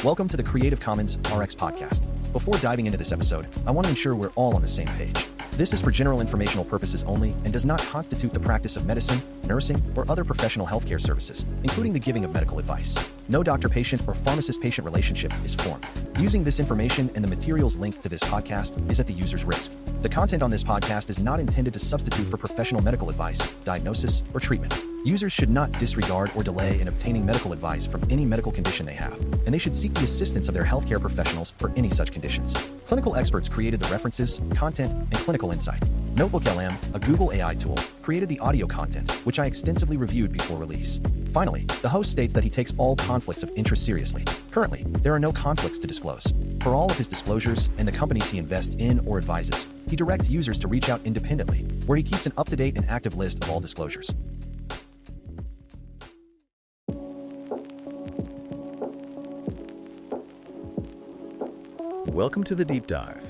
Welcome to the Creative Commons RX podcast. Before diving into this episode, I want to ensure we're all on the same page. This is for general informational purposes only and does not constitute the practice of medicine, nursing, or other professional healthcare services, including the giving of medical advice. No doctor-patient or pharmacist-patient relationship is formed. Using this information and the materials linked to this podcast is at the user's risk. The content on this podcast is not intended to substitute for professional medical advice, diagnosis, or treatment. Users should not disregard or delay in obtaining medical advice from any medical condition they have, and they should seek the assistance of their healthcare professionals for any such conditions. Clinical experts created the references, content, and clinical insight. NotebookLM, a Google AI tool, created the audio content, which I extensively reviewed before release. Finally, the host states that he takes all conflicts of interest seriously. Currently, there are no conflicts to disclose. For all of his disclosures and the companies he invests in or advises, he directs users to reach out independently, where he keeps an up-to-date and active list of all disclosures. Welcome to the Deep Dive.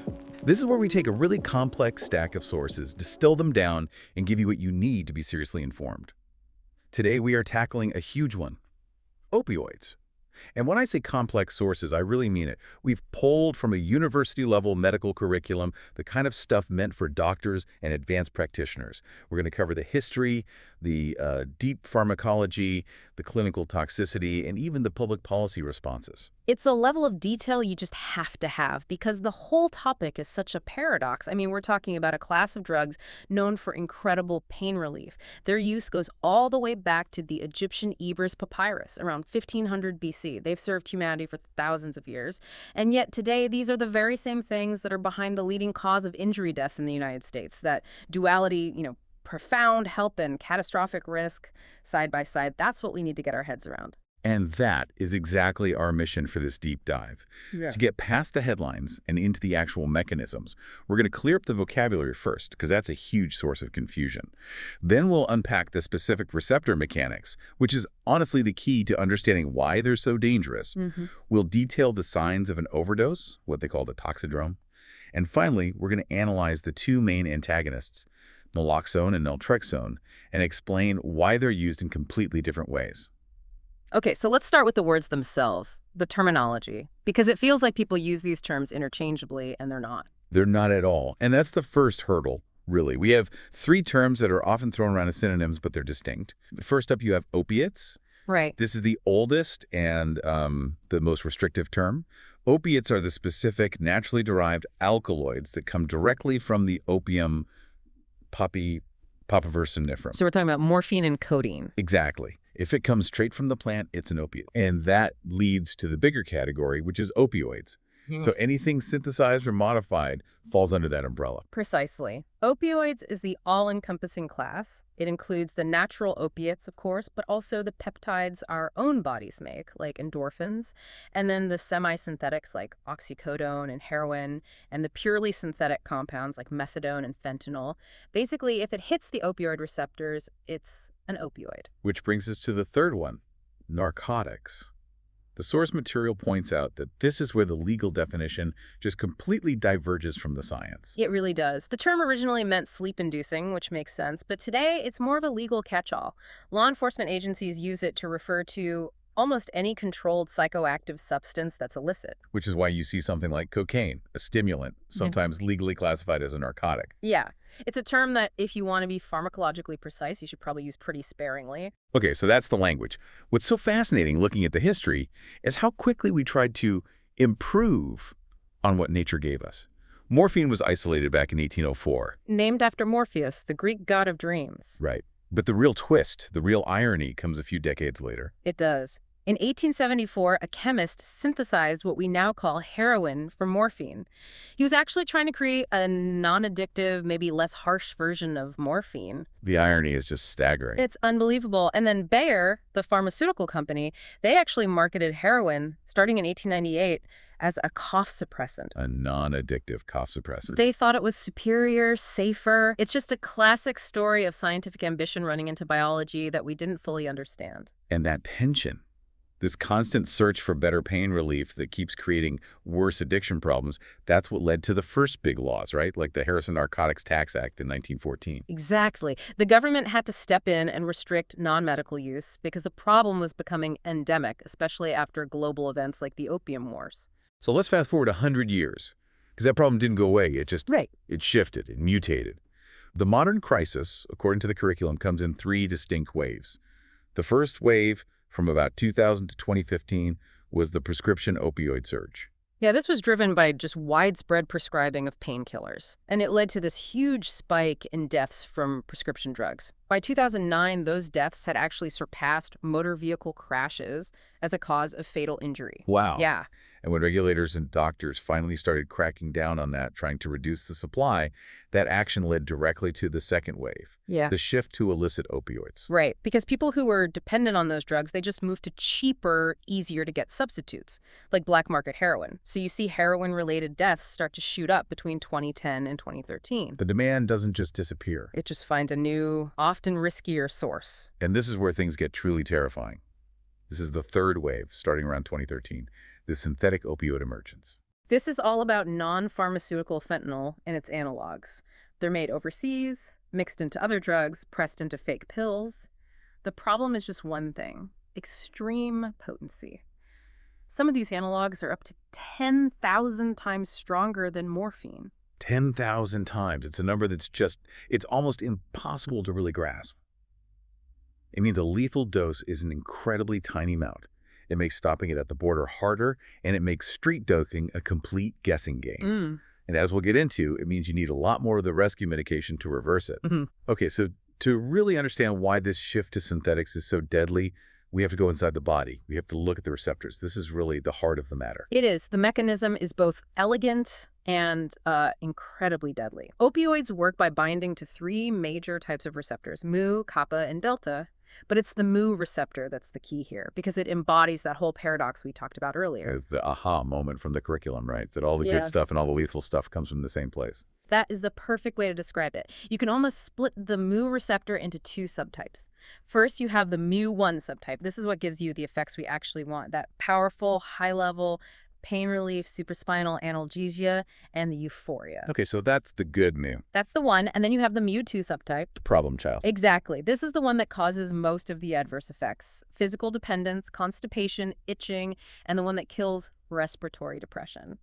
This is where we take a really complex stack of sources, distill them down, and give you what you need to be seriously informed. Today we are tackling a huge one, opioids. And when I say complex sources, I really mean it. We've pulled from a university-level medical curriculum the kind of stuff meant for doctors and advanced practitioners. We're going to cover the history, the deep pharmacology, the clinical toxicity, and even the public policy responses. It's a level of detail you just have to have because the whole topic is such a paradox. I mean, we're talking about a class of drugs known for incredible pain relief. Their use goes all the way back to the Egyptian Ebers Papyrus around 1500 BC. They've served humanity for thousands of years. And yet today, these are the very same things that are behind the leading cause of injury death in the United States. That duality, profound help and catastrophic risk side by side. That's what we need to get our heads around. And that is exactly our mission for this deep dive. To get past the headlines and into the actual mechanisms, we're going to clear up the vocabulary first, because that's a huge source of confusion. Then we'll unpack the specific receptor mechanics, which is honestly the key to understanding why they're so dangerous. We'll detail the signs of an overdose, what they call the toxidrome. And finally, we're going to analyze the two main antagonists, naloxone and naltrexone, and explain why they're used in completely different ways. Okay, so let's start with the words themselves, the terminology, because it feels like people use these terms interchangeably, and they're not. They're not at all. And that's the first hurdle, really. We have three terms that are often thrown around as synonyms, but they're distinct. First up, you have opiates. Right. This is the oldest and the most restrictive term. Opiates are the specific, naturally derived alkaloids that come directly from the opium papaver somniferum. So we're talking about morphine and codeine. Exactly. If it comes straight from the plant, it's an opiate. And that leads to the bigger category, which is opioids. So anything synthesized or modified falls under that umbrella. Precisely. Opioids is the all-encompassing class. It includes the natural opiates, of course, but also the peptides our own bodies make, like endorphins, and then the semi-synthetics like oxycodone and heroin, and the purely synthetic compounds like methadone and fentanyl. Basically, if it hits the opioid receptors, it's an opioid. Which brings us to the third one, narcotics. The source material points out that this is where the legal definition just completely diverges from the science. It really does. The term originally meant sleep-inducing, which makes sense, but today it's more of a legal catch-all. Law enforcement agencies use it to refer to almost any controlled psychoactive substance that's illicit. Which is why you see something like cocaine, a stimulant, sometimes legally classified as a narcotic. Yeah. It's a term that, if you want to be pharmacologically precise, you should probably use pretty sparingly. Okay, so that's the language. What's so fascinating looking at the history is how quickly we tried to improve on what nature gave us. Morphine was isolated back in 1804. Named after Morpheus, the Greek god of dreams. Right. But the real twist, the real irony, comes a few decades later. It does. In 1874, a chemist synthesized what we now call heroin from morphine. He was actually trying to create a non-addictive, maybe less harsh version of morphine. The irony is just staggering. It's unbelievable. And then Bayer, the pharmaceutical company, they actually marketed heroin, starting in 1898, as a cough suppressant. A non-addictive cough suppressant. They thought it was superior, safer. It's just a classic story of scientific ambition running into biology that we didn't fully understand. And that tension This constant search for better pain relief that keeps creating worse addiction problems, that's what led to the first big laws, right? Like the Harrison Narcotics Tax Act in 1914. Exactly. The government had to step in and restrict non-medical use because the problem was becoming endemic, especially after global events like the Opium Wars. So let's fast forward 100 years, because that problem didn't go away. It shifted, it mutated. The modern crisis, according to the curriculum, comes in 3 distinct waves. The first wave, from about 2000 to 2015, was the prescription opioid surge. Yeah, this was driven by just widespread prescribing of painkillers, and it led to this huge spike in deaths from prescription drugs. By 2009, those deaths had actually surpassed motor vehicle crashes as a cause of fatal injury. Wow. Yeah. And when regulators and doctors finally started cracking down on that, trying to reduce the supply, that action led directly to the second wave, Yeah. the shift to illicit opioids. Right, because people who were dependent on those drugs, they just moved to cheaper, easier to get substitutes, like black market heroin. So you see heroin-related deaths start to shoot up between 2010 and 2013. The demand doesn't just disappear. It just finds a new, often riskier source. And this is where things get truly terrifying. This is the third wave, starting around 2013, the synthetic opioid emergence. This is all about non-pharmaceutical fentanyl and its analogs. They're made overseas, mixed into other drugs, pressed into fake pills. The problem is just one thing: extreme potency. Some of these analogs are up to 10,000 times stronger than morphine. 10,000 times. It's a number it's almost impossible to really grasp. It means a lethal dose is an incredibly tiny amount. It makes stopping it at the border harder, and it makes street dosing a complete guessing game. And as we'll get into, it means you need a lot more of the rescue medication to reverse it. Okay, so to really understand why this shift to synthetics is so deadly, we have to go inside the body. We have to look at the receptors. This is really the heart of the matter. It is. The mechanism is both elegant and incredibly deadly. Opioids work by binding to 3 major types of receptors: mu, kappa, and delta. But it's the mu receptor that's the key here, because it embodies that whole paradox we talked about earlier. The aha moment from the curriculum, right? That all the good stuff and all the lethal stuff comes from the same place. That is the perfect way to describe it. You can almost split the mu receptor into 2 subtypes. First, you have the mu1 subtype. This is what gives you the effects we actually want: that powerful, high-level pain relief, supraspinal analgesia, and the euphoria. Okay, so that's the good mu. That's the one. And then you have the mu2 subtype. The problem child. Exactly. This is the one that causes most of the adverse effects: physical dependence, constipation, itching, and the one that kills respiratory depression.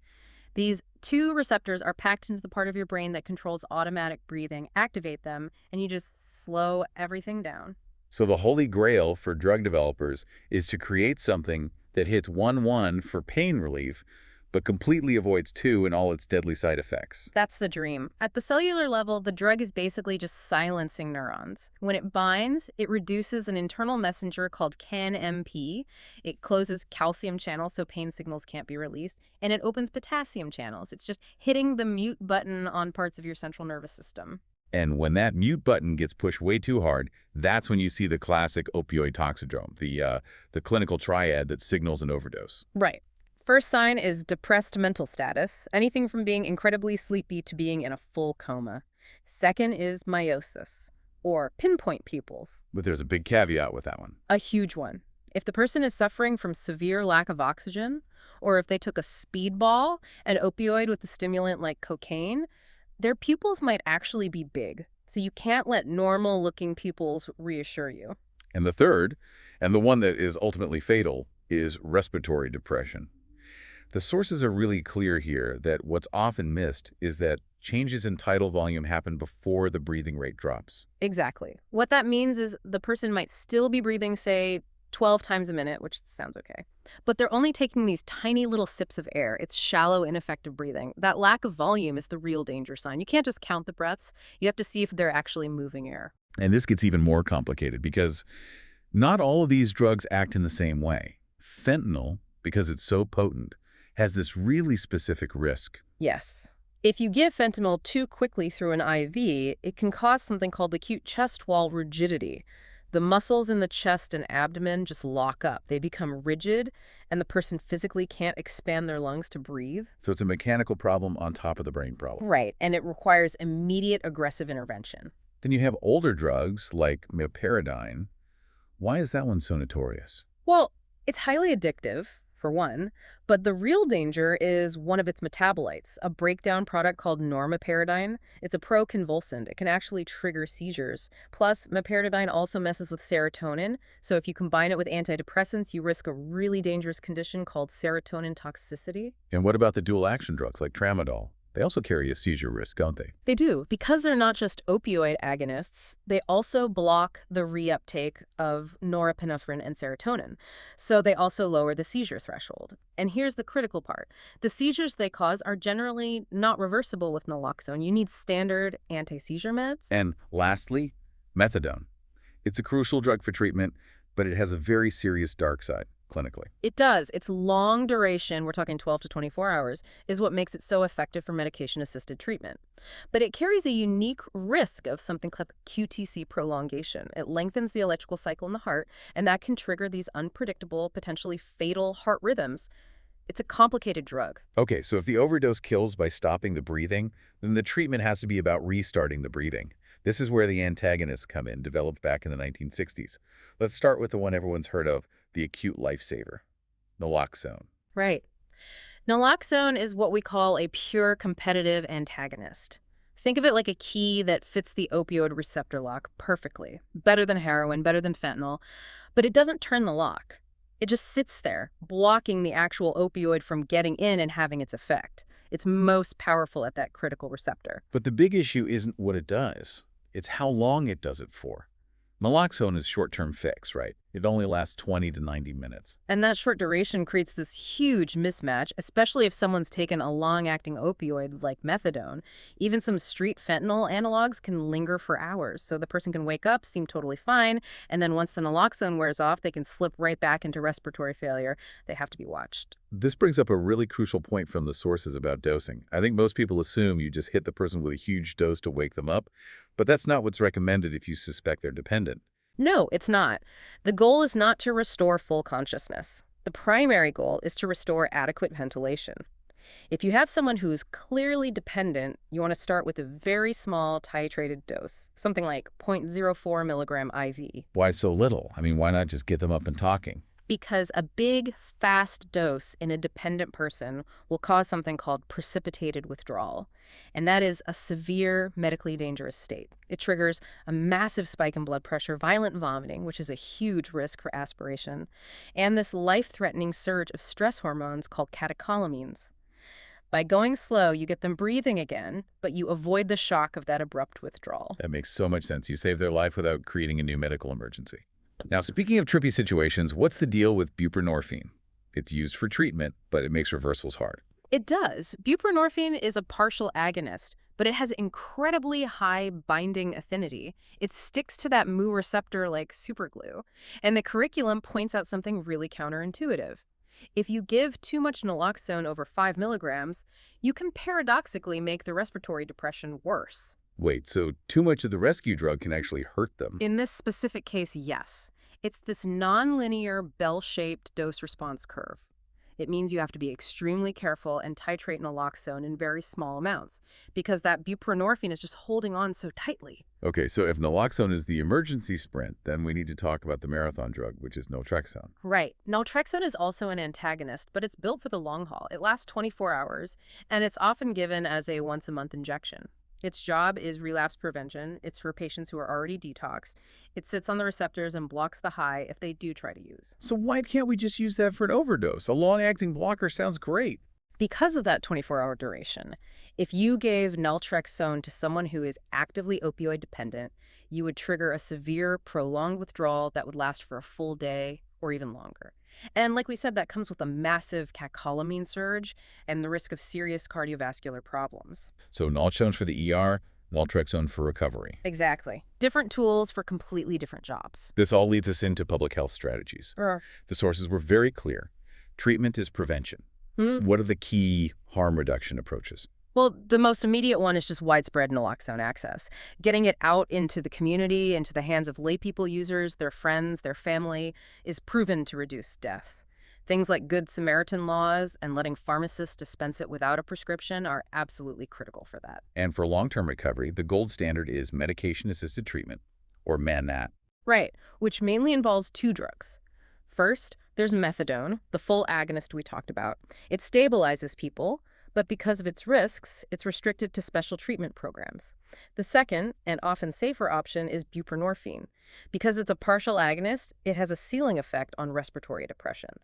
These 2 receptors are packed into the part of your brain that controls automatic breathing. Activate them, and you just slow everything down. So the holy grail for drug developers is to create something that hits 1-1 for pain relief, but completely avoids 2 and all its deadly side effects. That's the dream. At the cellular level, the drug is basically just silencing neurons. When it binds, it reduces an internal messenger called CAN-MP. It closes calcium channels so pain signals can't be released, and it opens potassium channels. It's just hitting the mute button on parts of your central nervous system. And when that mute button gets pushed way too hard, that's when you see the classic opioid toxidrome, the clinical triad that signals an overdose. Right. First sign is depressed mental status, anything from being incredibly sleepy to being in a full coma. Second is meiosis, or pinpoint pupils. But there's a big caveat with that one. A huge one. If the person is suffering from severe lack of oxygen, or if they took a speedball, an opioid with a stimulant like cocaine, their pupils might actually be big. So you can't let normal-looking pupils reassure you. And the third, and the one that is ultimately fatal, is respiratory depression. The sources are really clear here that what's often missed is that changes in tidal volume happen before the breathing rate drops. Exactly. What that means is the person might still be breathing, say, 12 times a minute, which sounds okay. But they're only taking these tiny little sips of air. It's shallow, ineffective breathing. That lack of volume is the real danger sign. You can't just count the breaths. You have to see if they're actually moving air. And this gets even more complicated because not all of these drugs act in the same way. Fentanyl, because it's so potent, has this really specific risk. Yes. If you give fentanyl too quickly through an IV, it can cause something called acute chest wall rigidity. The muscles in the chest and abdomen just lock up. They become rigid, and the person physically can't expand their lungs to breathe. So it's a mechanical problem on top of the brain problem. Right, and it requires immediate aggressive intervention. Then you have older drugs like meperidine. Why is that one so notorious? Well, It's highly addictive, for one, but the real danger is one of its metabolites, a breakdown product called normeperidine. It's a proconvulsant. It can actually trigger seizures. Plus, meperidine also messes with serotonin, so if you combine it with antidepressants, you risk a really dangerous condition called serotonin toxicity. And what about the dual-action drugs like tramadol? They also carry a seizure risk, don't they? They do. Because they're not just opioid agonists, they also block the reuptake of norepinephrine and serotonin. So they also lower the seizure threshold. And here's the critical part. The seizures they cause are generally not reversible with naloxone. You need standard anti-seizure meds. And lastly, methadone. It's a crucial drug for treatment, but it has a very serious dark side clinically. It does. Its long duration, we're talking 12 to 24 hours, is what makes it so effective for medication-assisted treatment. But it carries a unique risk of something called QTC prolongation. It lengthens the electrical cycle in the heart, and that can trigger these unpredictable, potentially fatal heart rhythms. It's a complicated drug. Okay, so if the overdose kills by stopping the breathing, then the treatment has to be about restarting the breathing. This is where the antagonists come in, developed back in the 1960s. Let's start with the one everyone's heard of, the acute lifesaver, naloxone. Right. Naloxone is what we call a pure competitive antagonist. Think of it like a key that fits the opioid receptor lock perfectly. Better than heroin, better than fentanyl. But it doesn't turn the lock. It just sits there, blocking the actual opioid from getting in and having its effect. It's most powerful at that critical receptor. But the big issue isn't what it does. It's how long it does it for. Naloxone is short-term fix, right? It only lasts 20 to 90 minutes. And that short duration creates this huge mismatch, especially if someone's taken a long-acting opioid like methadone. Even some street fentanyl analogs can linger for hours, so the person can wake up, seem totally fine, and then once the naloxone wears off, they can slip right back into respiratory failure. They have to be watched. This brings up a really crucial point from the sources about dosing. I think most people assume you just hit the person with a huge dose to wake them up, but that's not what's recommended if you suspect they're dependent. No, it's not. The goal is not to restore full consciousness. The primary goal is to restore adequate ventilation. If you have someone who's clearly dependent, you want to start with a very small titrated dose, something like 0.04 milligram IV. Why so little? I mean, why not just get them up and talking? Because a big, fast dose in a dependent person will cause something called precipitated withdrawal. And that is a severe, medically dangerous state. It triggers a massive spike in blood pressure, violent vomiting, which is a huge risk for aspiration, and this life-threatening surge of stress hormones called catecholamines. By going slow, you get them breathing again, but you avoid the shock of that abrupt withdrawal. That makes so much sense. You save their life without creating a new medical emergency. Now, speaking of trippy situations, what's the deal with buprenorphine? It's used for treatment, but it makes reversals hard. It does. Buprenorphine is a partial agonist, but it has incredibly high binding affinity. It sticks to that mu receptor like superglue. And the curriculum points out something really counterintuitive. If you give too much naloxone over 5 milligrams, you can paradoxically make the respiratory depression worse. Wait, so too much of the rescue drug can actually hurt them? In this specific case, yes. It's this nonlinear bell-shaped dose-response curve. It means you have to be extremely careful and titrate naloxone in very small amounts because that buprenorphine is just holding on so tightly. Okay, so if naloxone is the emergency sprint, then we need to talk about the marathon drug, which is naltrexone. Right. Naltrexone is also an antagonist, but it's built for the long haul. It lasts 24 hours, and it's often given as a once-a-month injection. Its job is relapse prevention. It's for patients who are already detoxed. It sits on the receptors and blocks the high if they do try to use. So why can't we just use that for an overdose? A long-acting blocker sounds great. Because of that 24-hour duration, if you gave naltrexone to someone who is actively opioid dependent, you would trigger a severe, prolonged withdrawal that would last for a full day or even longer. And like we said, that comes with a massive catecholamine surge and the risk of serious cardiovascular problems. So naltrexone for the ER, naltrexone for recovery. Exactly. Different tools for completely different jobs. This all leads us into public health strategies. The sources were very clear. Treatment is prevention. What are the key harm reduction approaches? Well, the most immediate one is just widespread naloxone access. Getting it out into the community, into the hands of laypeople users, their friends, their family, is proven to reduce deaths. Things like Good Samaritan laws and letting pharmacists dispense it without a prescription are absolutely critical for that. And for long-term recovery, the gold standard is medication-assisted treatment, or MANAT. Right, which mainly involves two drugs. First, There's methadone, the full agonist we talked about. It stabilizes people, but because of its risks, it's restricted to special treatment programs. The second, and often safer option, is buprenorphine. Because it's a partial agonist, it has a ceiling effect on respiratory depression.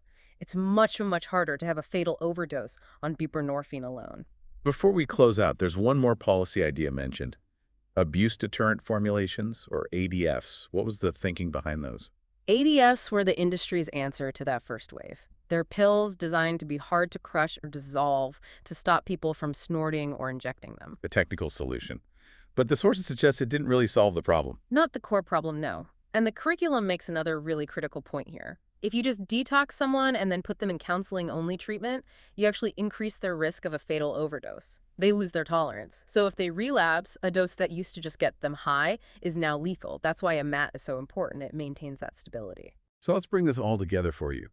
It's much, much harder to have a fatal overdose on buprenorphine alone. Before we close out, there's one more policy idea mentioned. Abuse deterrent formulations, or ADFs. What was the thinking behind those? ADFs were the industry's answer to that first wave. They're pills designed to be hard to crush or dissolve to stop people from snorting or injecting them. A technical solution. But the sources suggest it didn't really solve the problem. Not the core problem, no. And the curriculum makes another really critical point here. If you just detox someone and then put them in counseling-only treatment, you actually increase their risk of a fatal overdose. They lose their tolerance. So if they relapse, a dose that used to just get them high is now lethal. That's why a MAT is so important. It maintains that stability. So let's bring this all together for you.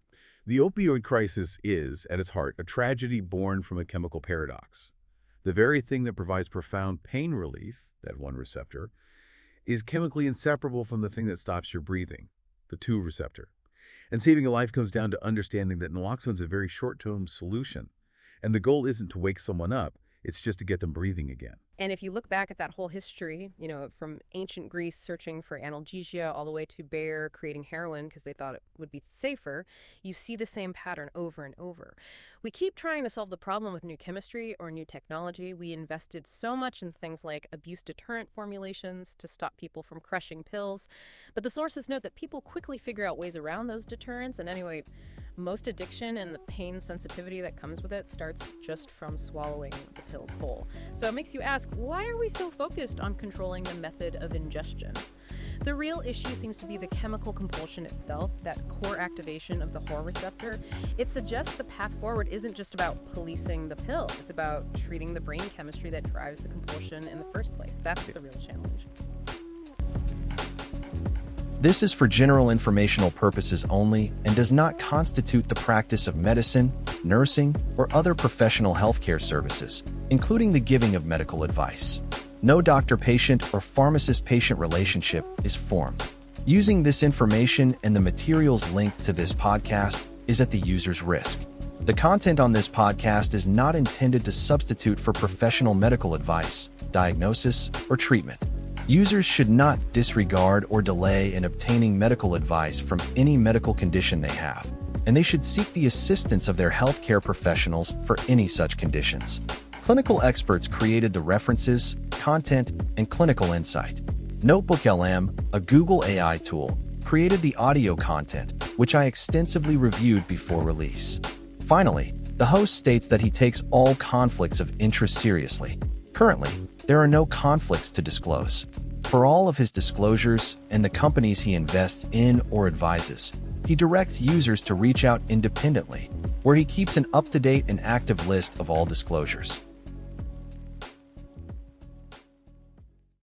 The opioid crisis is, at its heart, a tragedy born from a chemical paradox. The very thing that provides profound pain relief, that one receptor, is chemically inseparable from the thing that stops your breathing, the two receptor. And saving a life comes down to understanding that naloxone is a very short-term solution. And the goal isn't to wake someone up, it's just to get them breathing again. And if you look back at that whole history, from ancient Greece searching for analgesia all the way to Bayer creating heroin because they thought it would be safer, you see the same pattern over and over. We keep trying to solve the problem with new chemistry or new technology. We invested so much in things like abuse deterrent formulations to stop people from crushing pills. But the sources note that people quickly figure out ways around those deterrents. And anyway, most addiction and the pain sensitivity that comes with it starts just from swallowing the pills whole. So it makes you ask, why are we so focused on controlling the method of ingestion? The real issue seems to be the chemical compulsion itself, that core activation of the whore receptor. It suggests the path forward isn't just about policing the pill. It's about treating the brain chemistry that drives the compulsion in the first place. That's the real challenge. This is for general informational purposes only and does not constitute the practice of medicine, nursing, or other professional healthcare services, including the giving of medical advice. No doctor-patient or pharmacist-patient relationship is formed. Using this information and the materials linked to this podcast is at the user's risk. The content on this podcast is not intended to substitute for professional medical advice, diagnosis, or treatment. Users should not disregard or delay in obtaining medical advice from any medical condition they have, and they should seek the assistance of their healthcare professionals for any such conditions. Clinical experts created the references, content, and clinical insight. NotebookLM, a Google AI tool, created the audio content, which I extensively reviewed before release. Finally, the host states that he takes all conflicts of interest seriously. Currently, there are no conflicts to disclose. For all of his disclosures and the companies he invests in or advises, he directs users to reach out independently, where he keeps an up-to-date and active list of all disclosures.